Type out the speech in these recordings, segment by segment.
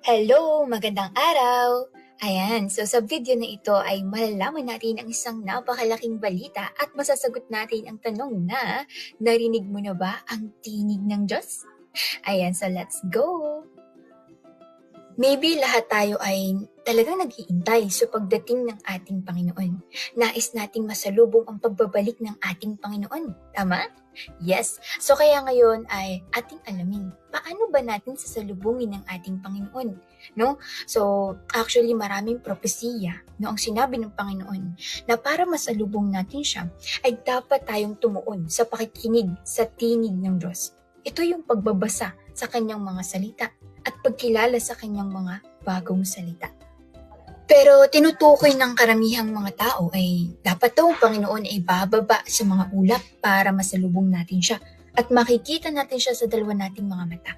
Hello! Magandang araw! Ayan, so sa video na ito ay malalaman natin ang isang napakalaking balita at masasagot natin ang tanong na, narinig mo na ba ang tinig ng Diyos? Ayan, so let's go! Maybe lahat tayo ay talagang nag-iintay sa pagdating ng ating Panginoon. Nais nating masalubong ang pagbabalik ng ating Panginoon. Tama? Yes. So kaya ngayon ay ating alamin, paano ba natin sasalubungin ang ating Panginoon? No? So actually maraming propesiya no, ang sinabi ng Panginoon na para masalubong natin siya ay dapat tayong tumuon sa pakikinig sa tinig ng Diyos. Ito yung pagbabasa sa kanyang mga salita at pagkilala sa kanyang mga bagong salita. Pero tinutukoy ng karamihang mga tao ay dapat daw ang Panginoon ay bababa sa mga ulap para masalubong natin siya at makikita natin siya sa dalawa nating mga mata.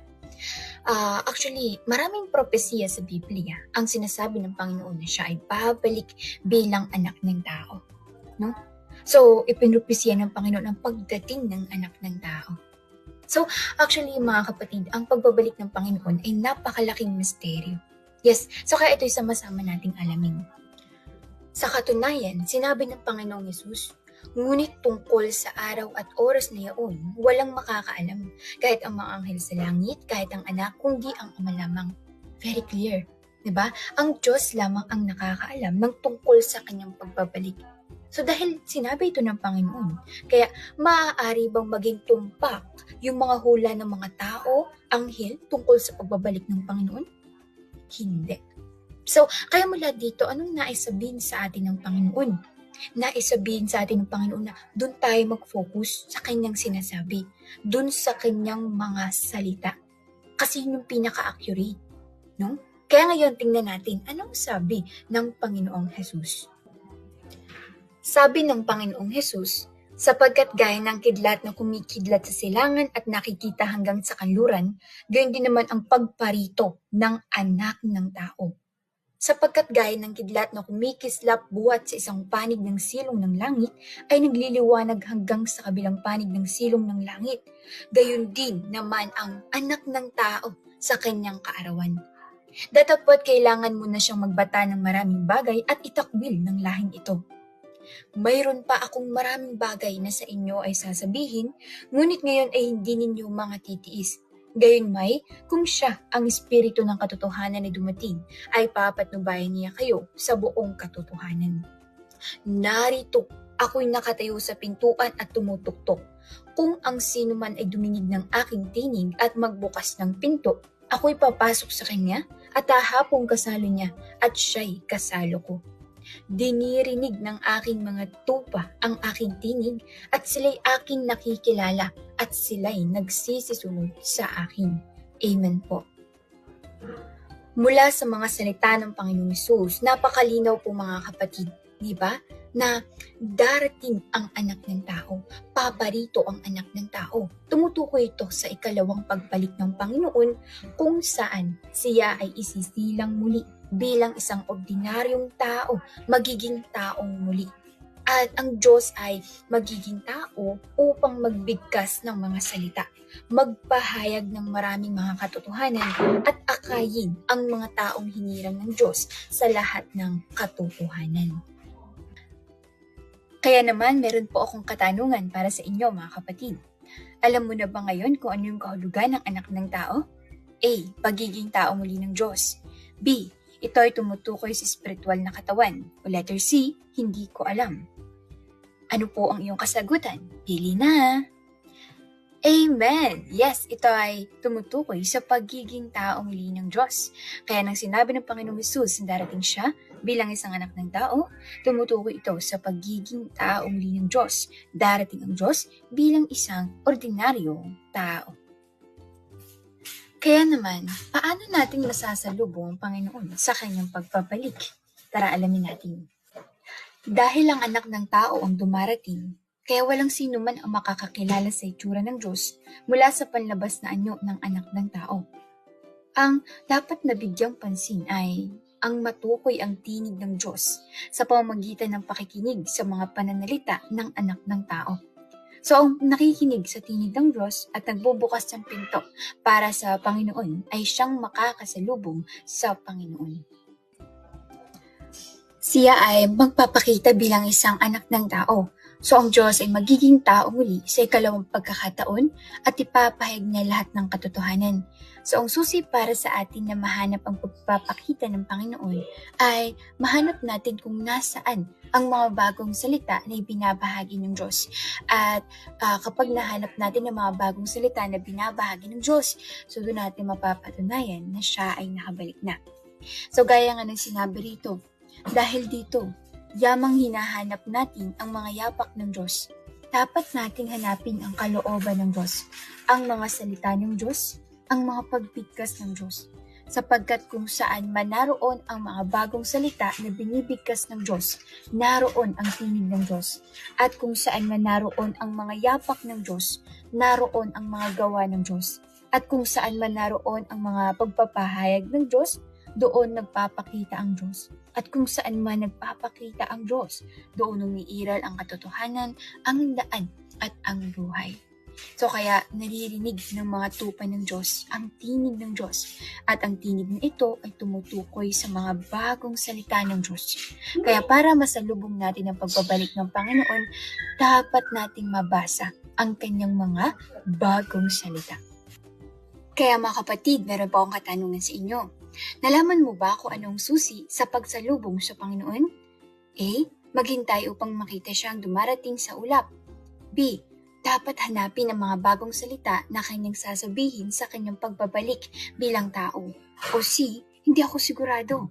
Actually, maraming propesiya sa Biblia ang sinasabi ng Panginoon na siya ay babalik bilang anak ng tao. No? So, ipinropesiya ng Panginoon ang pagdating ng anak ng tao. So, actually, mga kapatid, ang pagbabalik ng Panginoon ay napakalaking misteryo. Yes, so kaya ito'y sama-sama nating alamin. Sa katunayan, sinabi ng Panginoong Yesus, ngunit tungkol sa araw at oras na yaon, walang makakaalam, kahit ang mga anghel sa langit, kahit ang anak, kundi ang Ama lamang. Very clear, diba? Ang Diyos lamang ang nakakaalam ng tungkol sa kanyang pagbabalik. So dahil sinabi ito ng Panginoon, kaya maaari bang maging tumpak yung mga hula ng mga tao, anghel, tungkol sa pagbabalik ng Panginoon? Hindi. So, kaya mula dito, anong nais sabihin sa atin ng Panginoon? Nais sabihin sa atin ng Panginoon na doon tayo mag-focus sa kanyang sinasabi, doon sa kanyang mga salita. Kasi yun yung pinaka-accurate. No? Kaya ngayon, tingnan natin, anong sabi ng Panginoong Jesus? Sabi ng Panginoong Jesus, sapagkat gaya ng kidlat na kumikidlat sa silangan at nakikita hanggang sa kanluran, gayon din naman ang pagparito ng anak ng tao. Sapagkat gaya ng kidlat na kumikislap buhat sa isang panig ng silong ng langit, ay nagliliwanag hanggang sa kabilang panig ng silong ng langit. Gayon din naman ang anak ng tao sa kanyang kaarawan. Datapwat kailangan mo na siyang magbata ng maraming bagay at itakwil ng lahing ito. Mayroon pa akong maraming bagay na sa inyo ay sasabihin, ngunit ngayon ay hindi ninyo mga titiis. Gayunmay, kung siya ang espiritu ng katotohanan na dumating, ay papatnubayan niya kayo sa buong katotohanan. Narito, ako'y nakatayo sa pintuan at tumutuktok. Kung ang sino man ay duminig ng aking tinig at magbukas ng pinto, ako'y papasok sa kanya at hahapong kasalo niya at siya'y kasalo ko. Dinirinig ng aking mga tupa ang aking tinig at sila'y aking nakikilala at sila'y nagsisisunod sa akin. Amen po. Mula sa mga salita ng Panginoong Hesus, napakalinaw po mga kapatid, di ba? Na darating ang anak ng tao, paparito ang anak ng tao. Tumutukoy ito sa ikalawang pagbalik ng Panginoon kung saan siya ay isisilang muli bilang isang ordinaryong tao, magiging taong muli. At ang Diyos ay magiging tao upang magbigkas ng mga salita, magpahayag ng maraming mga katotohanan at akayin ang mga taong hinirang ng Diyos sa lahat ng katotohanan. Kaya naman, meron po akong katanungan para sa inyo mga kapatid. Alam mo na ba ngayon kung ano yung kahulugan ng anak ng tao? A. Pagiging tao muli ng Diyos. B. Ito ay tumutukoy sa spiritual na katawan. O letter C, hindi ko alam. Ano po ang iyong kasagutan? Pili na! Amen! Yes, ito ay tumutukoy sa pagiging tao muli ng Diyos. Kaya nang sinabi ng Panginoong Hesus na darating siya bilang isang anak ng tao, tumutukoy ito sa pagiging tao muli ng Diyos. Darating ang Diyos bilang isang ordinaryong tao. Kaya naman, paano natin masasalubong ang Panginoon sa kanyang pagpapalik? Tara alamin natin. Dahil ang anak ng tao ang dumarating, kaya walang sino man ang makakakilala sa itsura ng Diyos mula sa panlabas na anyo ng anak ng tao. Ang dapat na bigyang pansin ay ang matukoy ang tinig ng Diyos sa pamamagitan ng pakikinig sa mga pananalita ng anak ng tao. So ang nakikinig sa tinig ng Diyos at nagbubukas ng pinto para sa Panginoon ay siyang makakasalubong sa Panginoon. Siya ay magpapakita bilang isang anak ng tao. So ang Diyos ay magiging tao muli sa ikalawang pagkakataon at ipapahayag niya lahat ng katotohanan. So ang susi para sa atin na mahanap ang pagpapakita ng Panginoon ay mahanap natin kung nasaan ang mga bagong salita na ibinabahagi ng Diyos. At kapag nahanap natin ang mga bagong salita na binabahagi ng Diyos, so doon natin mapapatunayan na siya ay nakabalik na. So gaya nga ng sinabi rito, dahil dito, yamang hinahanap natin ang mga yapak ng Diyos. Dapat nating hanapin ang kalooban ng Diyos, ang mga salita ng Diyos, ang mga pagbigkas ng Diyos. Sapagkat kung saan man naroon ang mga bagong salita na binibigkas ng Diyos, naroon ang tinig ng Diyos. At kung saan man naroon ang mga yapak ng Diyos, naroon ang mga gawa ng Diyos. At kung saan man naroon ang mga pagpapahayag ng Diyos, doon nagpapakita ang Diyos. At kung saan man nagpapakita ang Diyos, doon umiiral ang katotohanan, ang daan at ang buhay. So kaya naririnig ng mga tupa ng Diyos ang tinig ng Diyos, at ang tinig na ito ay tumutukoy sa mga bagong salita ng Diyos. Kaya para masalubong natin ang pagbabalik ng Panginoon, dapat nating mabasa ang kanyang mga bagong salita. Kaya mga kapatid, meron pa akong katanungan sa inyo. Nalaman mo ba kung anong susi sa pagsalubong sa Panginoon? A. Maghintay upang makita siyang dumarating sa ulap. B. Dapat hanapin ang mga bagong salita na kanyang sasabihin sa kanyang pagbabalik bilang tao. O C. Hindi ako sigurado.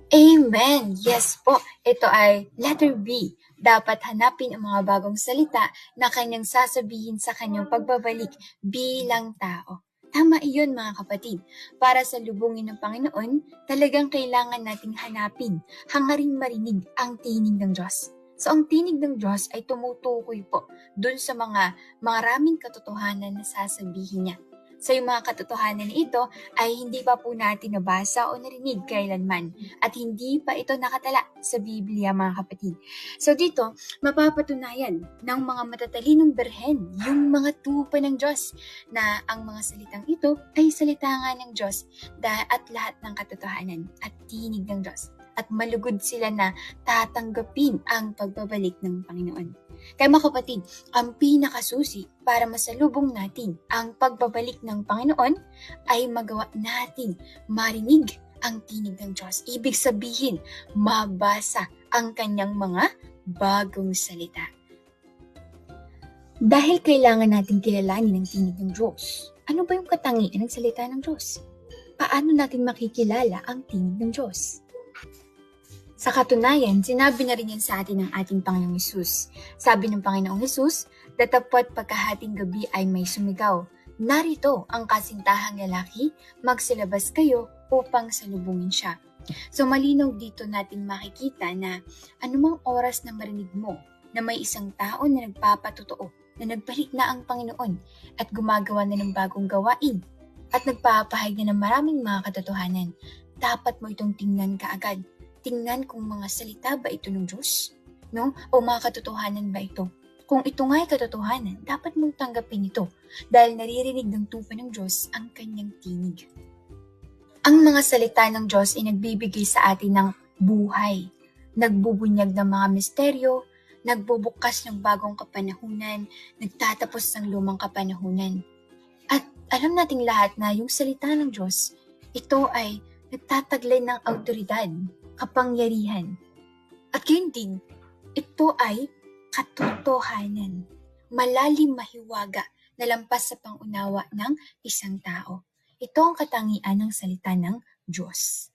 Amen! Yes po, ito ay letter B. Dapat hanapin ang mga bagong salita na kanyang sasabihin sa kanyang pagbabalik bilang tao. Tama iyon mga kapatid. Para sa lubungin ng Panginoon, talagang kailangan nating hanapin, hangaring marinig ang tinig ng Diyos. So ang tinig ng Diyos ay tumutukoy po dun sa mga maraming katotohanan na sasabihin niya. So yung mga katotohanan na ito ay hindi pa po natin nabasa o narinig kailanman at hindi pa ito nakatala sa Biblia mga kapatid. So dito, mapapatunayan ng mga matatalinong berhen yung mga tupa ng Diyos na ang mga salitang ito ay salita nga ng Diyos at lahat ng katotohanan at tinig ng Diyos. At malugod sila na tatanggapin ang pagbabalik ng Panginoon. Kaya mga kapatid, ang pinakasusi para masalubong natin ang pagbabalik ng Panginoon ay magawa natin marinig ang tinig ng Diyos. Ibig sabihin, mabasa ang kanyang mga bagong salita. Dahil kailangan natin kilalanin ang tinig ng Diyos, ano ba yung katangian ng salita ng Diyos? Paano natin makikilala ang tinig ng Diyos? Sa katunayan, sinabi na rin yan sa atin ng ating Panginoong Hesus. Sabi ng Panginoong Hesus, datapwat pagkahating gabi ay may sumigaw, narito ang kasintahang lalaki, magsilabas kayo upang salubungin siya. So malinaw dito natin makikita na anumang oras na marinig mo na may isang tao na nagpapatotoo, na nagbalik na ang Panginoon at gumagawa na ng bagong gawain at nagpapahayag na ng maraming mga katotohanan, dapat mo itong tingnan kaagad. Tingnan kung mga salita ba ito ng Diyos, no? O mga katotohanan ba ito? Kung ito nga ay katotohanan, dapat mong tanggapin ito dahil naririnig ng tupa ng Diyos ang kanyang tinig. Ang mga salita ng Diyos ay nagbibigay sa atin ng buhay, nagbubunyag ng mga misteryo, nagbubukas ng bagong kapanahunan, nagtatapos ng lumang kapanahunan. At alam nating lahat na yung salita ng Diyos, ito ay nagtataglay ng awtoridad, kapangyarihan. At gayon din, ito ay katotohanan, malalim mahiwaga na lampas sa pangunawa ng isang tao. Ito ang katangian ng salita ng Diyos.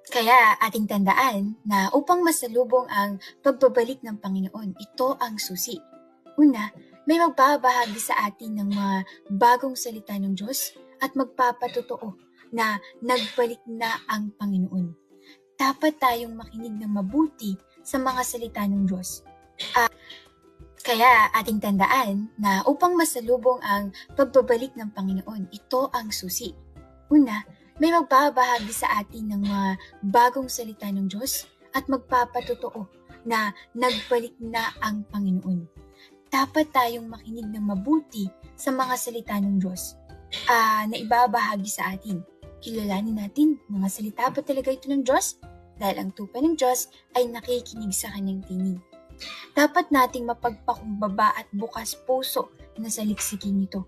Kaya ating tandaan na upang masalubong ang pagbabalik ng Panginoon, ito ang susi. Una, may magbabahagi sa atin ng mga bagong salita ng Diyos at magpapatotoo na nagbalik na ang Panginoon. Dapat tayong makinig ng mabuti sa mga salita ng Diyos. Kaya ating tandaan na upang masalubong ang pagbabalik ng Panginoon, ito ang susi. Una, May magbabahagi sa atin ng mga bagong salita ng Diyos at magpapatotoo na nagbalik na ang Panginoon. Dapat tayong makinig ng mabuti sa mga salita ng Diyos na ibabahagi sa atin. Kilalanin natin, mga salita ba talaga ito ng Diyos? Dahil ang tupa ng Diyos ay nakikinig sa kanyang tinig. Dapat nating mapagpakumbaba at bukas puso na saliksikin ito.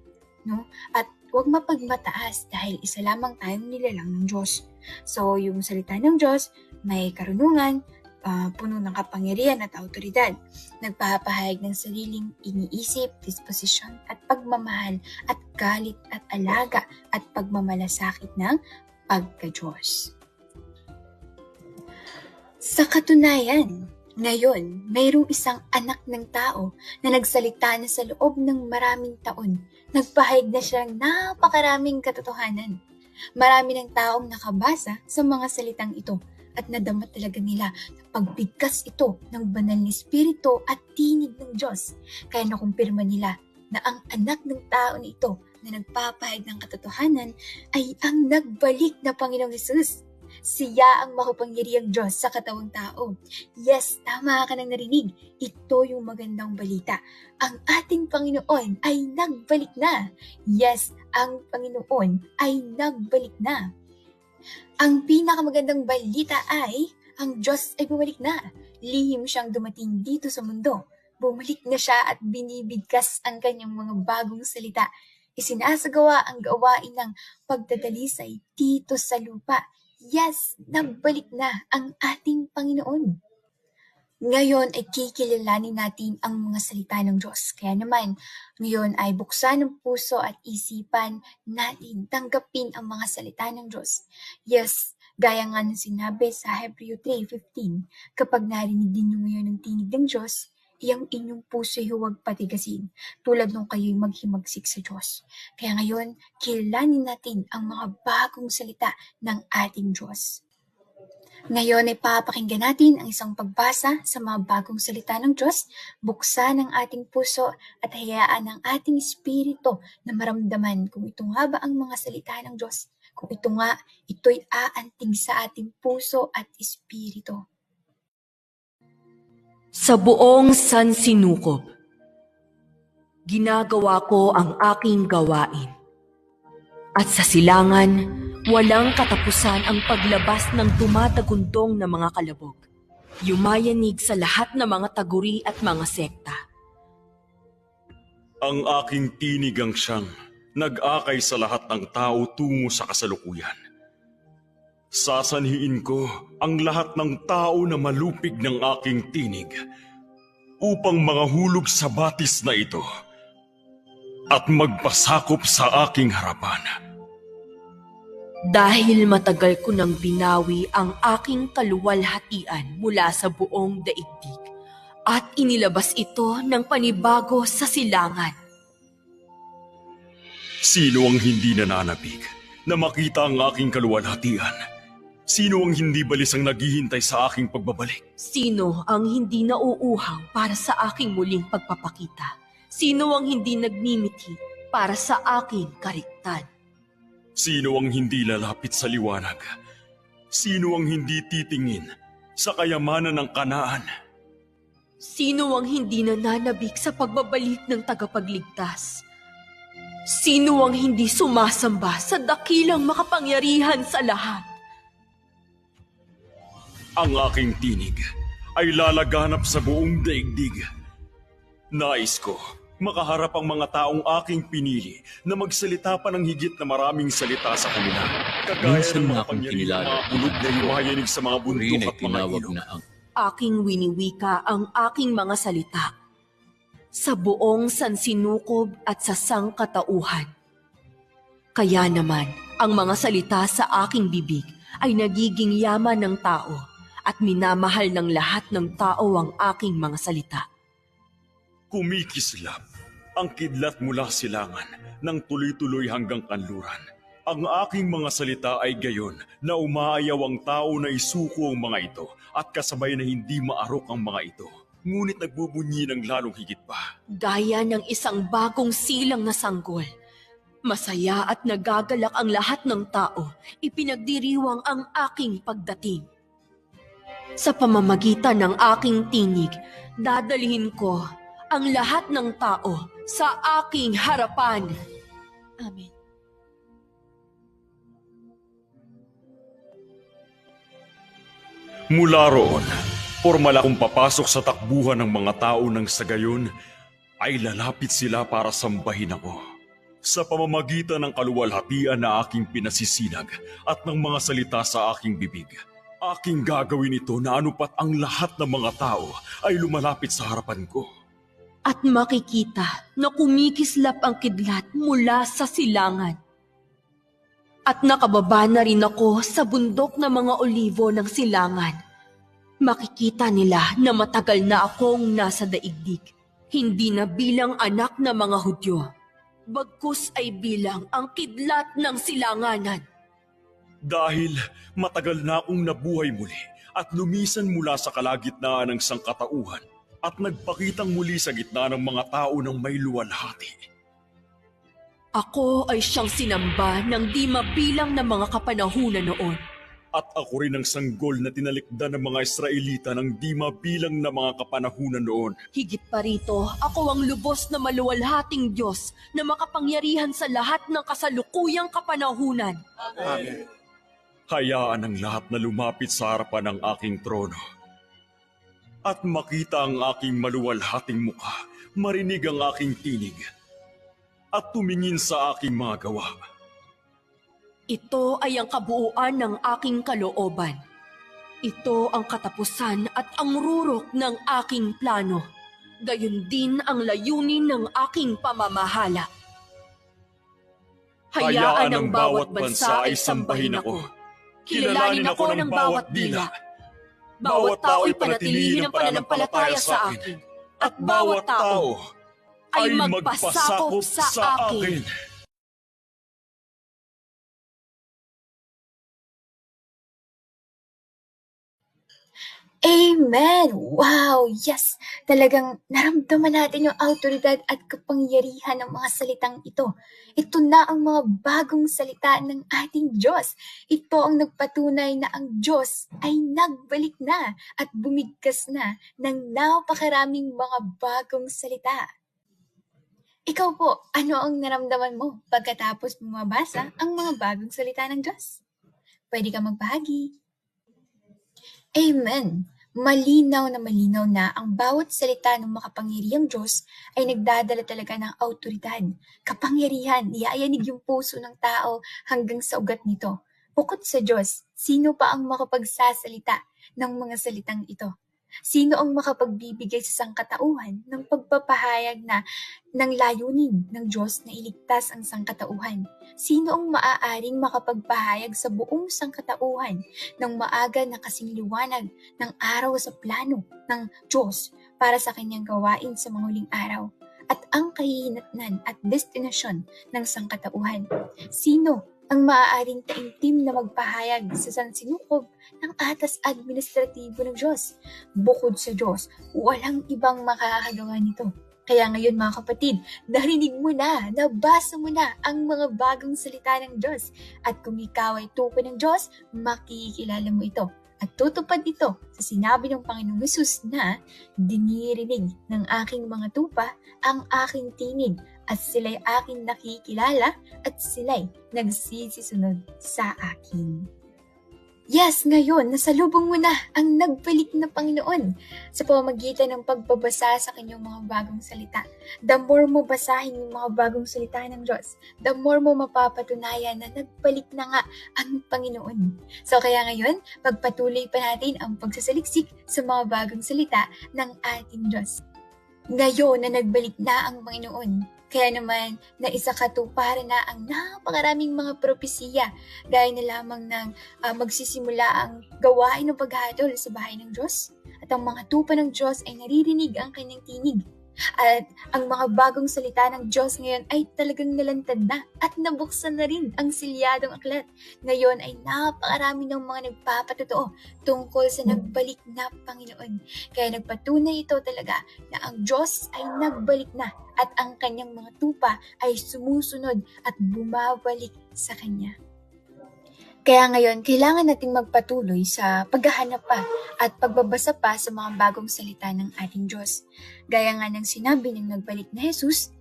No? At huwag mapagmataas dahil isa lamang tayong nilalang ng Diyos. So, yung salita ng Diyos, may karunungan, puno ng kapangyarihan at autoridad. Nagpapahayag ng sariling iniisip, disposisyon at pagmamahal at galit at alaga at pagmamalasakit ng pagka-Diyos. Sa katunayan, ngayon, mayroong isang anak ng tao na nagsalita na sa loob ng maraming taon. Nagpahayag na siya ng napakaraming katotohanan. Marami ng taong nakabasa sa mga salitang ito at nadama talaga nila na pagbigkas ito ng banal na espiritu at tinig ng Diyos. Kaya nakumpirma nila na ang anak ng tao na ito na nagpapahayag ng katotohanan ay ang nagbalik na Panginoong Hesus. Siya ang makapangyarihang Diyos sa katawang tao. Yes, tama ka nang narinig. Ito yung magandang balita. Ang ating Panginoon ay nagbalik na. Yes, ang Panginoon ay nagbalik na. Ang pinakamagandang balita ay, ang Diyos ay bumalik na. Lihim siyang dumating dito sa mundo. Bumalik na siya at binibigkas ang kanyang mga bagong salita. Isinasagawa ang gawain ng pagdadalisay dito sa lupa. Yes, nagbalik na ang ating Panginoon. Ngayon ay kikilalanin natin ang mga salita ng Diyos. Kaya naman, ngayon ay buksan ang puso at isipan natin, tanggapin ang mga salita ng Diyos. Yes, gaya nga ng sinabi sa Hebreo 3:15, kapag narinig din nyo ngayon ang tinig ng Diyos, iyang inyong puso'y huwag patigasin, tulad nung kayo'y maghimagsik sa Diyos. Kaya ngayon, kilalanin natin ang mga bagong salita ng ating Diyos. Ngayon ay papakinggan natin ang isang pagbasa sa mga bagong salita ng Diyos, buksan ang ating puso at hayaan ang ating espiritu na maramdaman kung ito nga ba ang mga salita ng Diyos. Kung ito nga, ito'y aantig sa ating puso at espiritu. Sa buong sansinukob, ginagawa ko ang aking gawain. At sa silangan, walang katapusan ang paglabas ng tumatagundong na mga kalabog. Yumayanig sa lahat ng mga taguri at mga sekta. Ang aking tinig ang siyang nag-akay sa lahat ng tao tungo sa kasalukuyan. Sasanhiin ko ang lahat ng tao na malupig ng aking tinig upang mangahulog sa batis na ito at magpasakop sa aking harapan. Dahil matagal ko nang binawi ang aking kaluwalhatian mula sa buong daigdig at inilabas ito ng panibago sa silangan. Sino ang hindi nananabik na makita ang aking kaluwalhatian? Sino ang hindi balisang naghihintay sa aking pagbabalik? Sino ang hindi nauuhaw para sa aking muling pagpapakita? Sino ang hindi nagmimiti para sa aking kariktan? Sino ang hindi lalapit sa liwanag? Sino ang hindi titingin sa kayamanan ng Kanaan? Sino ang hindi nananabik sa pagbabalik ng tagapagligtas? Sino ang hindi sumasamba sa dakilang makapangyarihan sa lahat? Ang aking tinig ay lalaganap sa buong daigdig. Nais ko makaharap ang mga taong aking pinili na magsalita pa ng higit na maraming salita sa kanila. Kagaya ng mga pangyarihan mga bulog na yumayanig sa mga bundok at mga ilog. Aking winiwika ang aking mga salita sa buong sansinukob at sa sangkatauhan. Kaya naman, ang mga salita sa aking bibig ay nagiging yaman ng tao at minamahal ng lahat ng tao ang aking mga salita. Kumikislap ang kidlat mula silangan ng tuloy-tuloy hanggang kanluran. Ang aking mga salita ay gayon na umaayaw ang tao na isuko ang mga ito at kasabay na hindi maarok ang mga ito. Ngunit nagbubunyi ng lalong higit pa. Gaya ng isang bagong silang na sanggol, Masaya at nagagalak ang lahat ng tao, ipinagdiriwang ang aking pagdating. Sa pamamagitan ng aking tinig, dadalhin ko ang lahat ng tao sa aking harapan. Amen. Mula roon, formal akong papasok sa takbuhan ng mga tao nang sa gayon ay lalapit sila para sambahin ako. Sa pamamagitan ng kaluwalhatian na aking pinasisinag at ng mga salita sa aking bibig, aking gagawin ito na anupat ang lahat ng mga tao ay lumalapit sa harapan ko. At makikita na kumikislap ang kidlat mula sa silangan. At nakababa na rin ako sa bundok ng mga olivo ng silangan. Makikita nila na matagal na akong nasa daigdig. Hindi na bilang anak ng mga Hudyo. Bagkus ay bilang ang kidlat ng silanganan. Dahil matagal na akong nabuhay muli at lumisan mula sa kalagitnaan ng sangkatauhan at nagpakitang muli sa gitna ng mga tao ng may luwalhati. Ako ay siyang sinamba ng di mabilang na mga kapanahunan noon. At ako rin ang sanggol na tinalikdan ng mga Israelita ng di mabilang na mga kapanahunan noon. Higit pa rito, ako ang lubos na maluwalhating Diyos na makapangyarihan sa lahat ng kasalukuyang kapanahunan. Amen. Hayaan ang lahat na lumapit sa harapan ng aking trono. At makita ang aking maluwalhating mukha, marinig ang aking tinig, at tumingin sa aking mga gawa. Ito ay ang kabuuan ng aking kalooban. Ito ang katapusan at ang rurok ng aking plano. Gayon din ang layunin ng aking pamamahala. Hayaan ang bawat bansa ay sambahin ako. Kilalanin ako ng bawat dila. Bawat tao ay panatilihin ang pananampalataya sa akin. At bawat tao ay magpasakop sa akin. Amen! Wow! Yes! Talagang naramdaman natin yung autoridad at kapangyarihan ng mga salitang ito. Ito na ang mga bagong salita ng ating Diyos. Ito ang nagpatunay na ang Diyos ay nagbalik na at bumigkas na ng napakaraming mga bagong salita. Ikaw po, ano ang naramdaman mo pagkatapos mabasa ang mga bagong salita ng Diyos? Pwede ka magbahagi. Amen. Malinaw na ang bawat salita ng makapangyarihang Diyos ay nagdadala talaga ng autoridad, kapangyarihan, iayanig yung puso ng tao hanggang sa ugat nito. Bukod sa Diyos, sino pa ang makapagsasalita ng mga salitang ito? Sino ang makapagbibigay sa sangkatauhan ng pagpapahayag ng layunin ng Diyos na iligtas ang sangkatauhan? Sino ang maaaring makapagpahayag sa buong sangkatauhan ng maaga na kasing liwanag ng araw sa plano ng Diyos para sa kanyang gawain sa mga huling araw at ang kahihinatnan at destinasyon ng sangkatauhan? Sino ang maaaring taimtim na magpahayag sa sansinukob ng atas administratibo ng Diyos? Bukod sa Diyos, walang ibang makakagawa nito. Kaya ngayon mga kapatid, narinig mo na, nabasa mo na ang mga bagong salita ng Diyos. At kung ikaw ay tupa ng Diyos, makikilala mo ito. At tutupad ito sa sinabi ng Panginoong Hesus na dinirinig ng aking mga tupa ang aking tinig at sila'y aking nakikilala at sila'y nagsisisunod sa akin. Yes, ngayon, nasalubong mo na ang nagbalik na Panginoon sa pamamagitan ng pagbabasa sa kanyang mga bagong salita. The more mo basahin yung mga bagong salita ng Diyos, the more mo mapapatunayan na nagbalik na nga ang Panginoon. So kaya ngayon, pagpatuloy pa natin ang pagsasaliksik sa mga bagong salita ng ating Diyos. Ngayon na nagbalik na ang Panginoon, kaya naman naisakatuparan na ang napakaraming mga propesiya gaya na lamang ng magsisimula ang gawain ng paghatol sa bahay ng Diyos at ang mga tupa ng Diyos ay naririnig ang kanyang tinig. At ang mga bagong salita ng Diyos ngayon ay talagang nalantad na at nabuksan na rin ang silyadong aklat. Ngayon ay napakarami ng mga nagpapatotoo tungkol sa nagbalik na Panginoon. Kaya nagpatunay ito talaga na ang Diyos ay nagbalik na at ang kanyang mga tupa ay sumusunod at bumabalik sa kanya. Kaya ngayon, kailangan nating magpatuloy sa paghahanap pa at pagbabasa pa sa mga bagong salita ng ating Diyos. Gaya nga ng sinabi ng nagbalik na Jesus,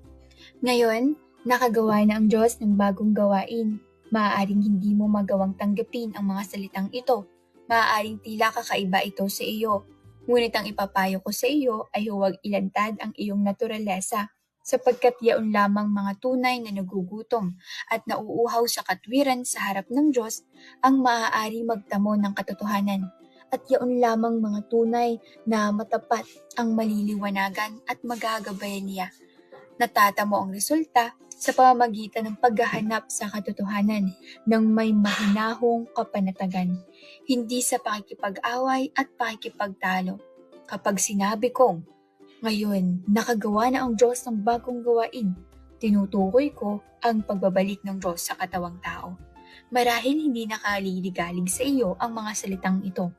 ngayon, nakagawa na ang Diyos ng bagong gawain. Maaaring hindi mo magawang tanggapin ang mga salitang ito. Maaaring tila kakaiba ito sa iyo. Ngunit ang ipapayo ko sa iyo ay huwag ilantad ang iyong naturalesa, sapagkat yaon lamang mga tunay na nagugutom at nauuhaw sa katwiran sa harap ng Diyos ang maaari magtamo ng katotohanan. At yaon lamang mga tunay na matapat ang maliliwanagan at magagabayan niya. Natatamo ang resulta sa pamamagitan ng paghahanap sa katotohanan ng may mahinahong kapanatagan, hindi sa pakikipag-away at pakikipagtalo. Kapag sinabi kong, ngayon, nakagawa na ang Diyos ng bagong gawain, tinutukoy ko ang pagbabalik ng Diyos sa katawang tao. Marahil hindi nakaliligalig sa iyo ang mga salitang ito.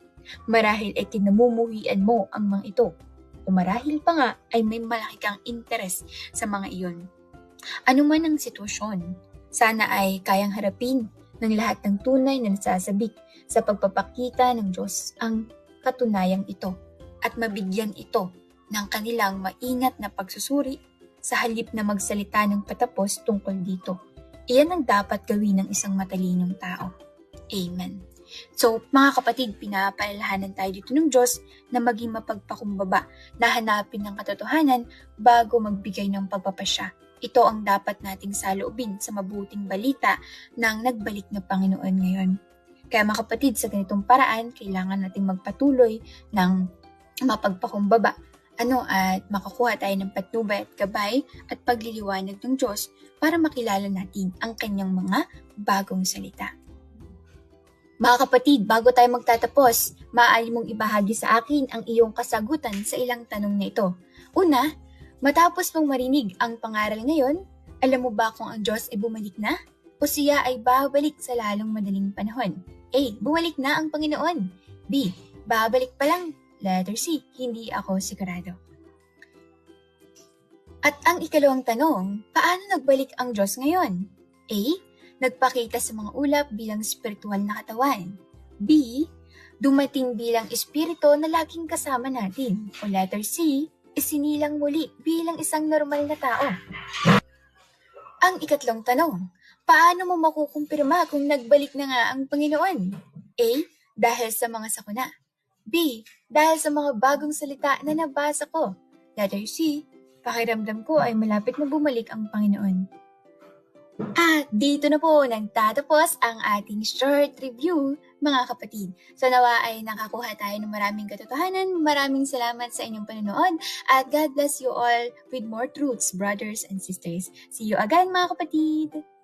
Marahil ay kinamumuhian mo ang mga ito. O marahil pa nga ay may malaki kang interes sa mga iyon. Ano man ang sitwasyon, sana ay kayang harapin ng lahat ng tunay na nasasabik sa pagpapakita ng Diyos ang katunayang ito at mabigyan ito ng kanilang maingat na pagsusuri sa halip na magsalita ng patapos tungkol dito. Iyan ang dapat gawin ng isang matalinong tao. Amen. So, mga kapatid, pinapaalalahanan tayo dito ng Diyos na maging mapagpakumbaba, na hanapin ng katotohanan bago magbigay ng pagpapasya. Ito ang dapat nating saloobin sa mabuting balita ng nagbalik na Panginoon ngayon. Kaya mga kapatid, sa ganitong paraan, kailangan nating magpatuloy ng mapagpakumbaba at makakuha tayo ng patnubay at gabay at pagliliwanag ng Diyos para makilala natin ang kanyang mga bagong salita. Mga kapatid, bago tayo magtatapos, maaari mong ibahagi sa akin ang iyong kasagutan sa ilang tanong na ito. Una, matapos mong marinig ang pangaral ngayon, alam mo ba kung ang Diyos ay bumalik na? O siya ay babalik sa lalong madaling panahon? A. Bumalik na ang Panginoon. B. Babalik pa lang. Letter C, hindi ako sigurado. At ang ikalawang tanong, paano nagbalik ang Diyos ngayon? A. Nagpakita sa mga ulap bilang spiritual na katawan. B. Dumating bilang espiritu na laging kasama natin. O letter C, isinilang muli bilang isang normal na tao. Ang ikatlong tanong, paano mo makukumpirma kung nagbalik na nga ang Panginoon? A. Dahil sa mga sakuna. B. Dahil sa mga bagong salita na nabasa ko. Letter C. Pakiramdam ko ay malapit na bumalik ang Panginoon. At dito na po nagtatapos ang ating short review, mga kapatid. So nawa ay nakakuha tayo ng maraming katotohanan. Maraming salamat sa inyong panonood. At God bless you all with more truths, brothers and sisters. See you again, mga kapatid!